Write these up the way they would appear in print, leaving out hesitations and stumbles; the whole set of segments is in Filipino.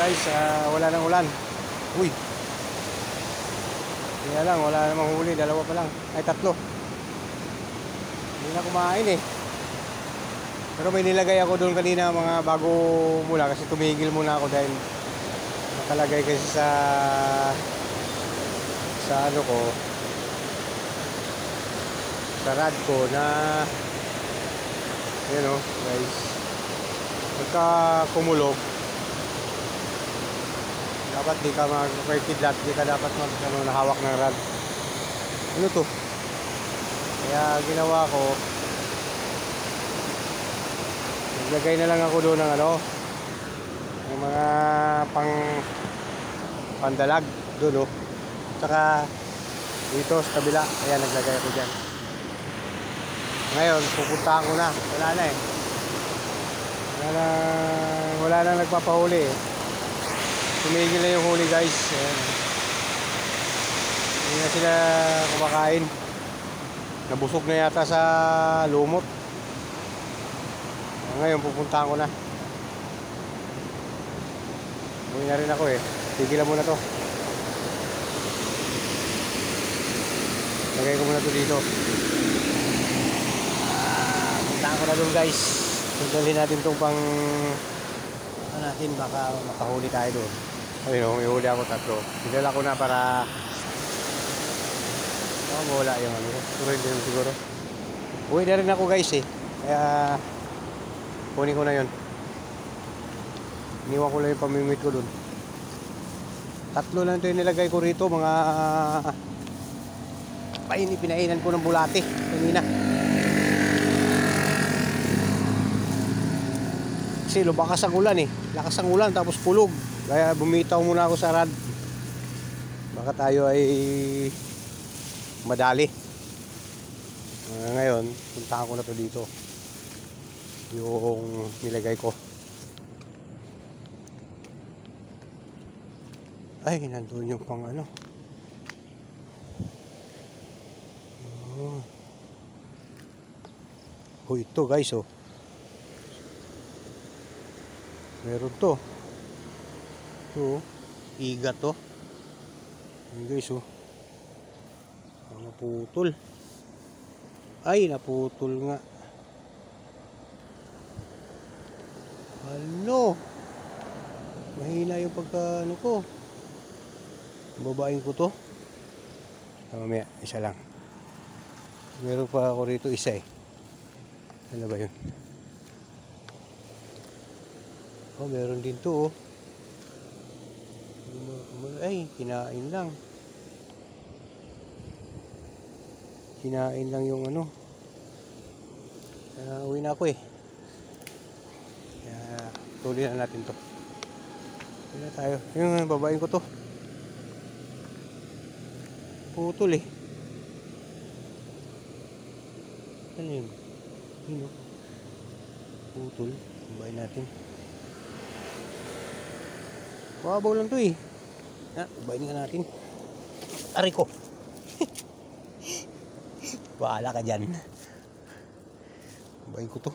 guys, wala nang ulan. Uy, kaya lang, wala namang huli. Dalawa pa lang, ay tatlo. Hindi na kumain eh. Pero may nilagay ako doon kanina mga bago mula, kasi tumigil muna ako dahil nakalagay kasi sa ano ko, sa rad ko na yun o guys, pagka kumulog dapat di ka mag-kidlat, di ka dapat nahawak ng rad. Ano to? Kaya ginawa ko, naglagay na lang ako doon ng ano, ng mga pandalag doon, tsaka dito sa kabila. Ayan, naglagay ako dyan. Ngayon pupuntahan ko na, wala na eh, wala na nagpapahuli eh. Tumigil na yung huli guys. Ayan. Hindi na sila kumakain, nabusog na yata sa lumot. Ngayon pupuntahan ko na. Uwi na rin ako eh. Tigilan muna to. Lagay ko muna to dito. Puntahan ko na doon guys. Tunggalin natin itong pang ano natin, baka makahuli tayo doon. Ayun, may huli ako tatlo. Tinala ko na para mawala yung ano. Siguro. Uwi na rin ako guys eh. Kaya kunin ko na yun. Iniwan ko lang yung pamimit ko dun. Tatlo lang ito yung nilagay ko rito. Mga pinainan ko ng bulate kanina. Kasi lumakas ang ulan eh. Lakas ang ulan tapos kulog. Kaya bumitaw muna ako sa rad. Baka tayo ay madali. Ngayon puntahan ko na to dito, yung nilagay ko. Ay, nandun yung pang ano. Oh, ito guys oh. Meron to. Ito, igat to. Ayan guys oh. Naputol. Ay, naputol nga. Ano? Mahina yung pagka ano ko. Babain ko to. Mamaya, isa lang. Meron pa ako rito isa eh. Ano ba yun? Oh, meron din to oh. Ay, kinain lang. Kinain lang yung ano. Uwi na ako eh. Kaya tuloy na natin to. Uwi na tayo. Yung babain ko to. Putol eh. Ano yun? Yun o. Putol. Babain natin. Babaw lang to eh. Babain nga natin. Aray ko. Bahala ka dyan. Babain ko to.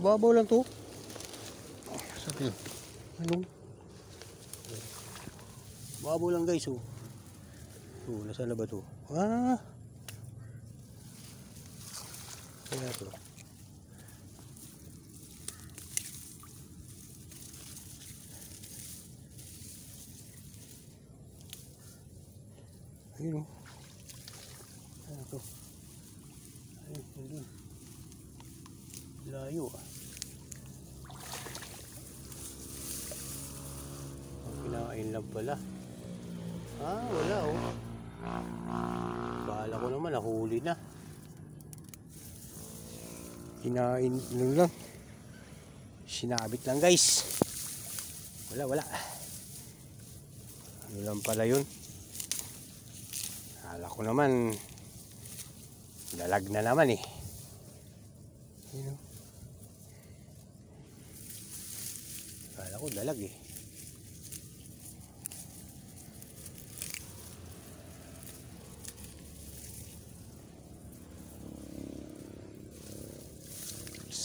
Babaw lang to. Sakit. Ano? Babaw lang guys oh. Nasaan na ba to? Kaya to. Ayun o. Ano to? Ayun. Layo ah. Kinain lang pala. Wala oh. Bahala ko naman, nahuli na. Kinain lang. Sinabit lang guys. Wala. Ano lang pala yun. Akala ko naman dalag na naman eh. Akala ko dalag eh.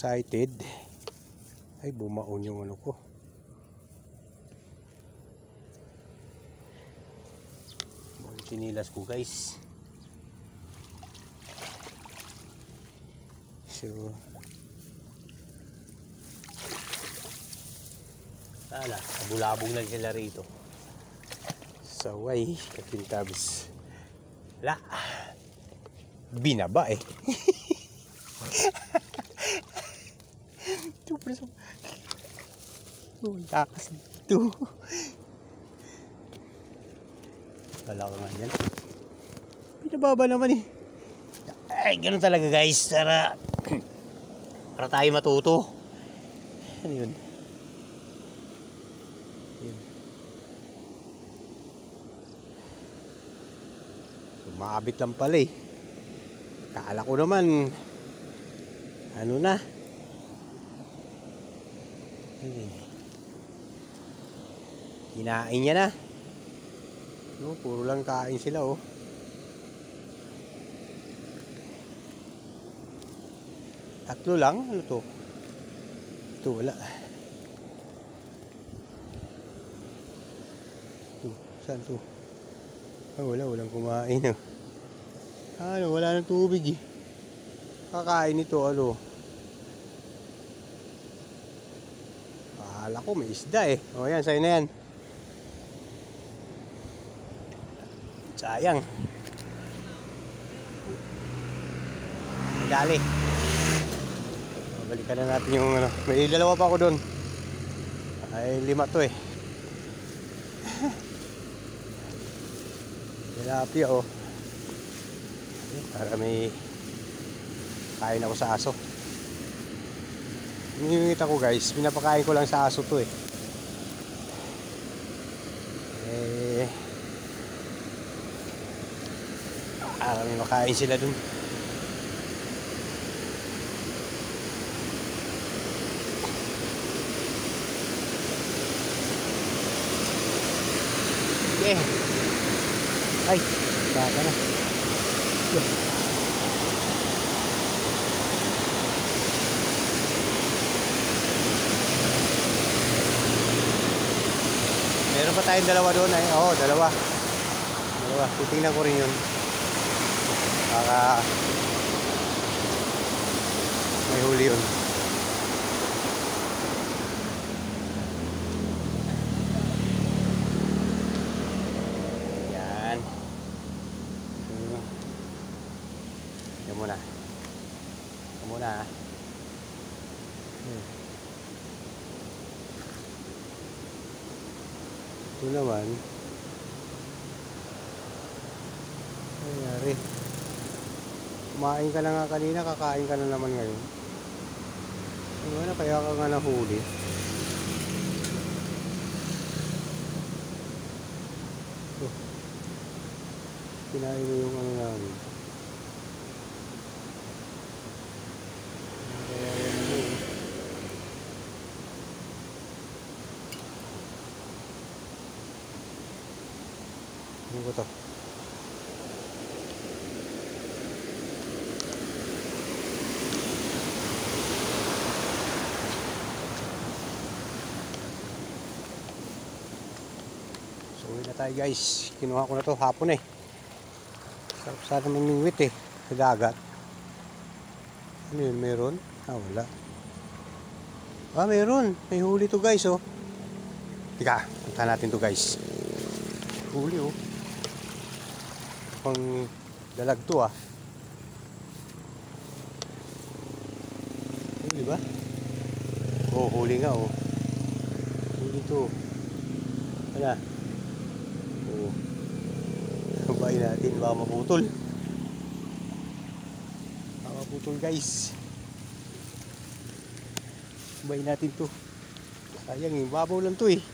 Excited. Ay, bumaon yung ano ko. sinilas ko guys. So ala, abulabog na sila rito. Saway, kakintabis. Wala. Binaba eh. Ito preso. Takas dito. Wala ko nga yan. Binababa naman eh. Ay, ganun talaga guys. Para tayo matuto. Ano yun? Maabit lang pala eh. Kala ko naman ano na. Kinain niya na. No, puro lang kain sila oh. Tatlo lang? Ano to? Ito wala. Ito, saan to? Ah, walang kumain. Ano, wala nang tubig eh. Kakain ito, ano. Akala ko may isda eh. O yan, sa'yo na yan. Sayang. Dali. Balikan na natin yung ano. May dalawa pa ako doon. Ay, 5 to eh. Tilapia oh. Para may kain ako sa aso. Hinihingit ako guys, pinapakain ko lang sa aso to eh. Para may makain sila dun. Okay. Ay, baka na. Meron pa tayong dalawa doon eh. Oo, dalawa. Titingnan ko rin yun. Baka may huli yun. Yan. Yan muna. Yan muna ha. Ito naman. Ano nangyari? Kumain ka na nga kanina, kakain ka na naman ngayon. Ano na, kaya ka nga nahuli. So, kinain mo yung ano namin. Kaya yan mo. Ano ba ito? Uwi na tayo guys. Kinuha ko na to hapon eh. Sarap sana mamingwit eh. Sa dagat. Ano yun? Meron? Ah, wala. Ah, meron. May huli to guys oh. Tika, punta natin to guys. Huli oh. Pang dalag to ah. Huli ba? Oh, huli nga oh. Huli to. Wala. Bayin natin, baka maputol. Baka maputol guys. Bayin natin to. Sayang eh, babaw lang to eh.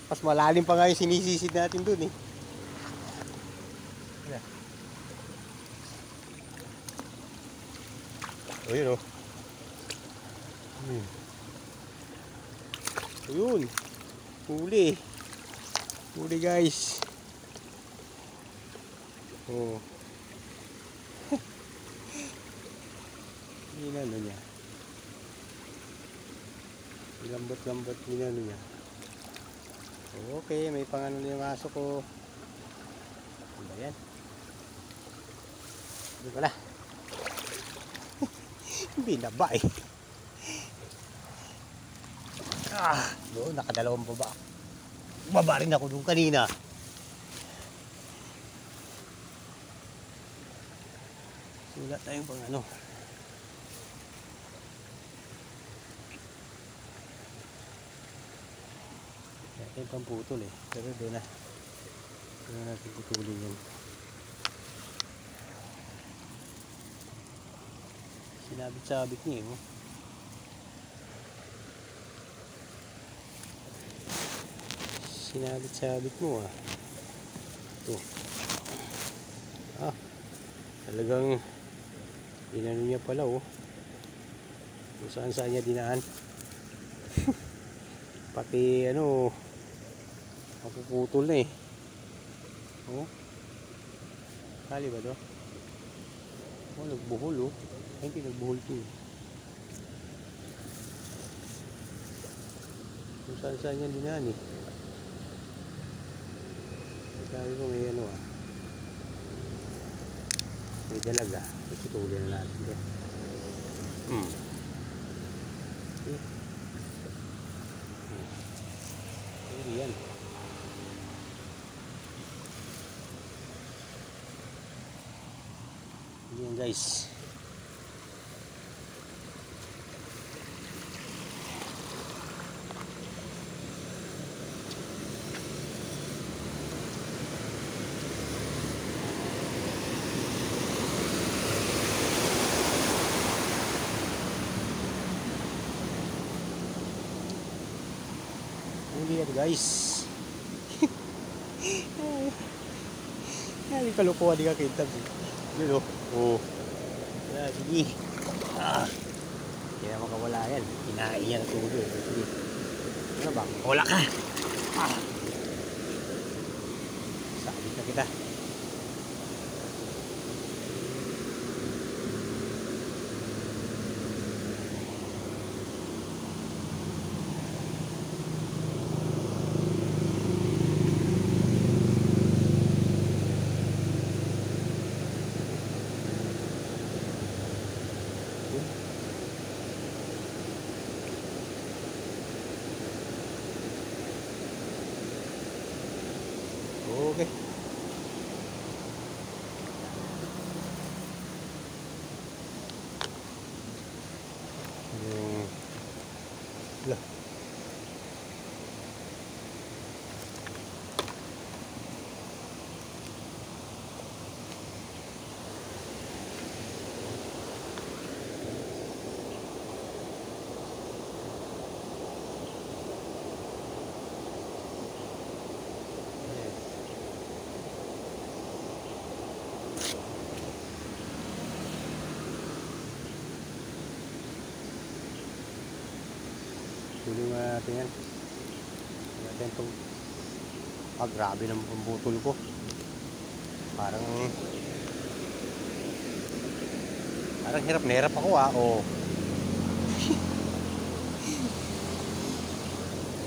Mas malalim pa nga yung sinisisid natin dun eh. O yun o. Ayun. Huli. Huli guys. Oh. Ginano niya. Lambot-lambot ginano niya. Okay, may pangano na yung aso ko. Ano ba yan? Doon pala. Binaba eh. Doon, nakadalawang baba. Baba rin ako doon kanina. Wala tayong pang ano. Wala tayong pang putol eh. Pero doon na. Doon na natin putulin yun. Sinabit-sabit niya eh. Sinabit-sabit mo ah. Ito. Talagang inano niya pala oh. Kung saan niya dinaan. Pati ano, mapuputol na eh. Oh. Kali ba to? Oh, nagbuhol oh. Ay, hindi nagbuhol to eh. Kung saan niya dinaan eh. Sabi ko may ano ah. May dalaga. Putulin na natin ito. Okay. Yan. Yan guys. Hindi yan guys. Hindi kalukuha di ka kita. Yun o. Oh. Sige. Hindi na makawala yan. Kinain yan ang tulo. Sige. Ano ba? Wala ka. Sabit na kita. Okay. Lah. Tuloy natin yan. Natin itong grabe ng pambutol ko. Parang hirap na hirap ako oh.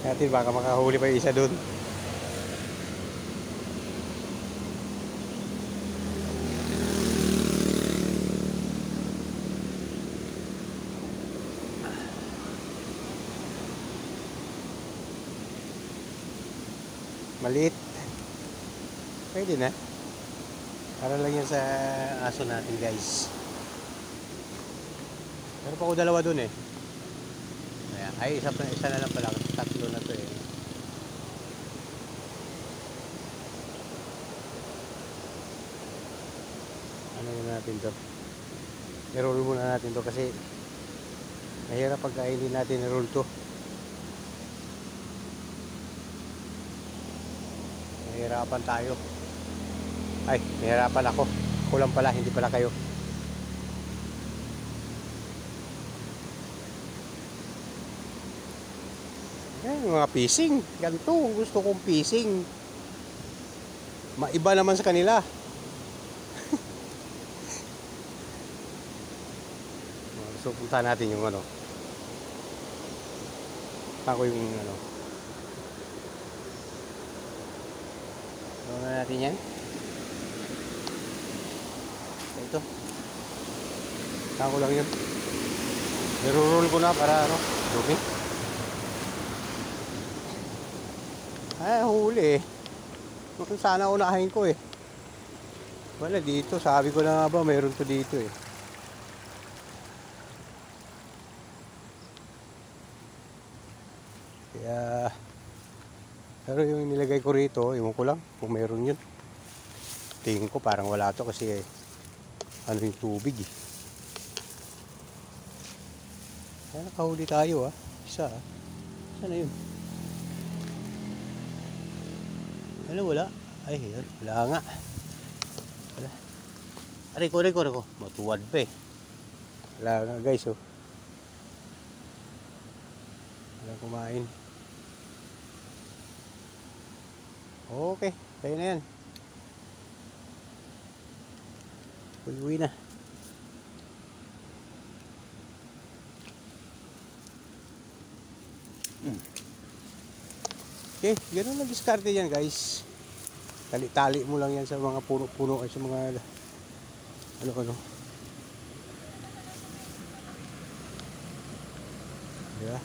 Natin baka makahuli pa yung isa dun. Maliit. Pwede na. Para lang yan sa aso natin guys. Meron pa ako dalawa dun eh. Ay, isa na lang pala. Tatlo na to eh. Ano muna natin to? I-roll muna natin to kasi mahirap pagka hindi natin i-roll to. Nahihirapan tayo. Ay, nahihirapan ako. Kulang pala, hindi pala kayo. Yan, mga fishing. Ganito, gusto kong fishing. Maiba naman sa kanila. So, punta natin yung ano. Ako yung ano. Gawin natin yan. dito. Ako lang yun. Niro-roll ko na para ano, dumi. Ay, huli eh. Sana unahin ko eh. Wala dito, sabi ko na nga ba, mayroon to dito eh. Kaya, pero yung nilagay ko rito, ewan ko lang kung mayroon yun. Tingin ko parang wala to kasi ano yung tubig eh. Kaya nakahuli tayo ah. Isa ah. Sana yun? Wala. Ay, yun. Wala nga. Wala. Aray ko. Matuwad pa eh. Wala nga guys oh. Wala kumain. Okay. Kaya na yan. Uwi na. Okay, ganun lang diskarte yan guys. Tali-tali mo lang yan sa mga puno-puno at sa mga ano. Yeah.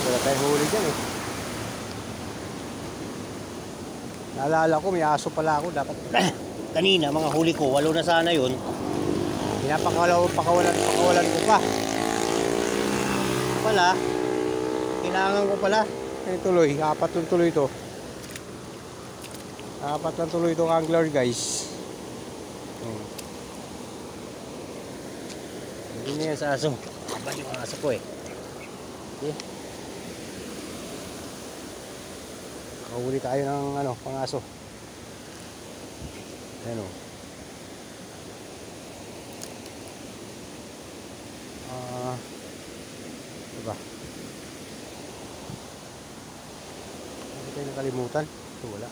Wala tayong huli dyan eh. Naalala ko, may aso pala ako. Dapat kanina, mga huli ko, 8 na sana yun. Pakawalan ko pa. Pala, kailangan ko pala. Tuloy, 4 lang tuloy ito. 4 lang tuloy itong angler guys. Hindi na yan sa aso. Aba yung aso ko eh. Okay. Nakahuli tayo ng ano, pangaso. Ayan o. Diba? Hindi tayo nakalimutan. Ito wala.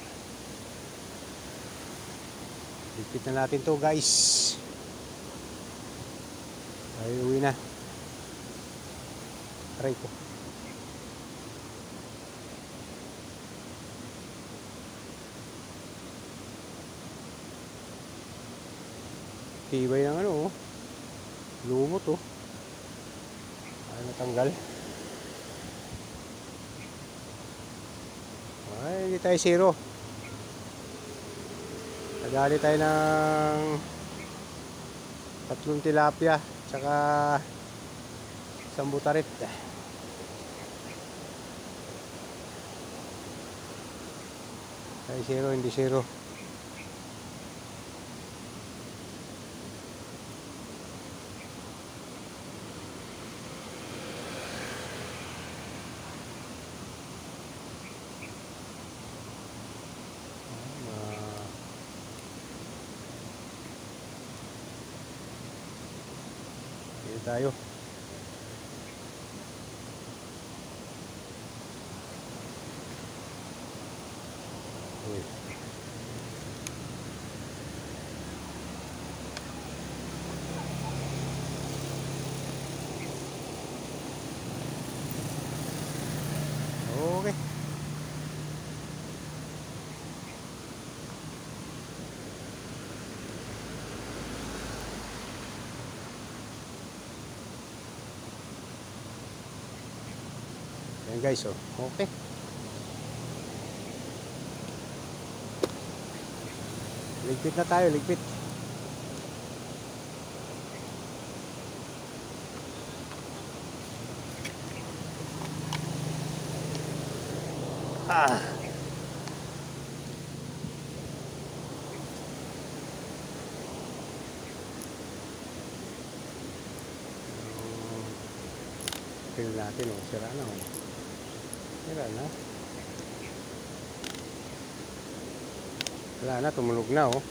Lipit na natin to guys. Ay, uwi na. Aray ko. Tibay ng ano oh. Lumot oh. Ay natanggal. Ay hindi tayo zero. Nagali tayo ng 3 tilapia tsaka 1 butarit. Tayo zero, hindi zero. Tayo. Uy. Okay. Ayan guys, oh. Okay. Ligpit na tayo, ligpit. Tingnan natin, oh. Sira na, oh. Sira na. Wala na, tumulog na oh.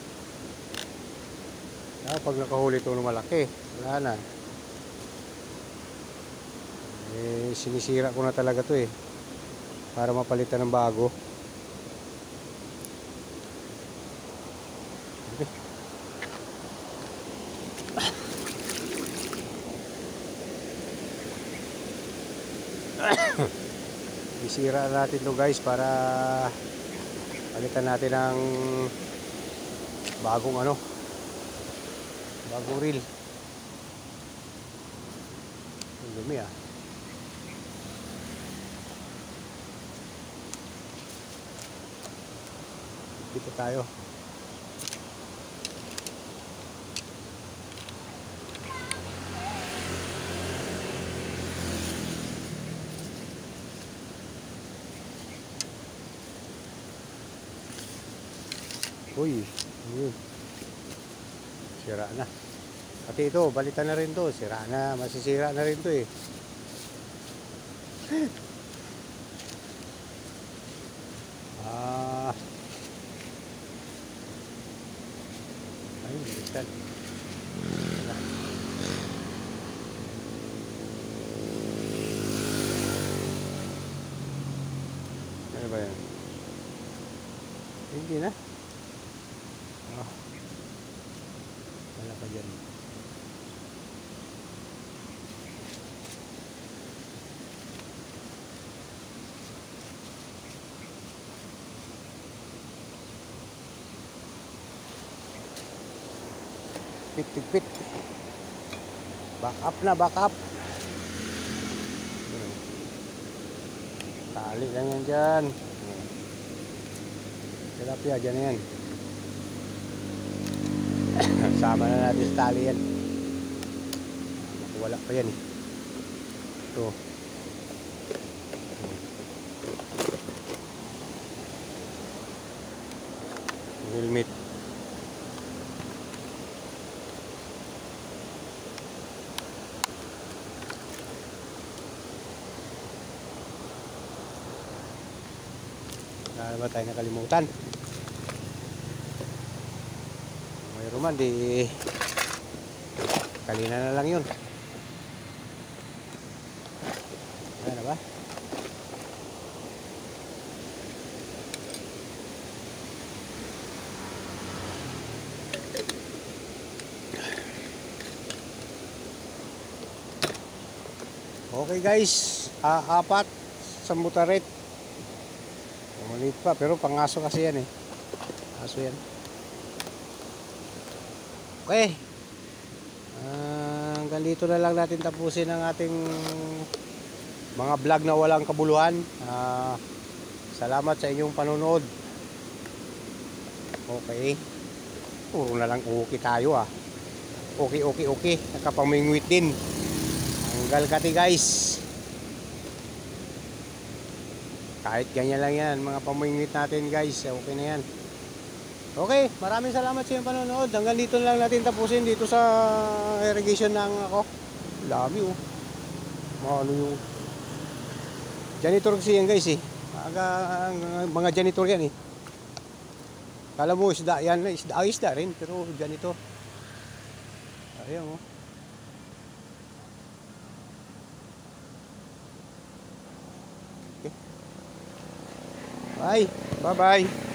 Pag nakahuli ito ng malaki, wala na. Eh, sinisira ko na talaga to eh. Para mapalitan ng bago. Okay. Isira natin to guys para palitan natin ng bagong bagong reel. Ang dumi ah. Dito tayo. Uy, yun. Sira na. Pati ito, balitan na rin to. Sira na, masisira na rin to eh. Ay, balitan. Ano ba yan? Hindi na. Wala pa dyan. Pit. Back up na, back up. Tali lang yan dyan. Tilapia dyan yan. Sama na natin sa tali yan. Wala pa yan eh. Ito. Helmet. Wala ba tayo nakalimutan? Mayroon man, di kalina na lang yun. Ayan na ba? Okay guys, apat sa mutaret. Maliit pa, pero pangaso kasi yan eh. Aso yan. Okay. Hanggang dito na lang natin tapusin ang ating mga vlog na walang kabuluhan. Salamat sa inyong panonood. Okay. Puro na lang okay tayo ah. Okay. Nakapamingwit din. Hanggal kati guys. Kahit ganyan lang yan, mga pamingwit natin guys. Okay na yan. Okay, maraming salamat sa inyong panonood. Hanggang dito lang natin tapusin dito sa irrigation ng ako. Dami oh. Ano yung janitor kasi yan guys eh. Mga janitor yan eh. Kala mo isda yan, isda rin, pero janitor. Ayan oh. Okay. Bye. Bye-bye.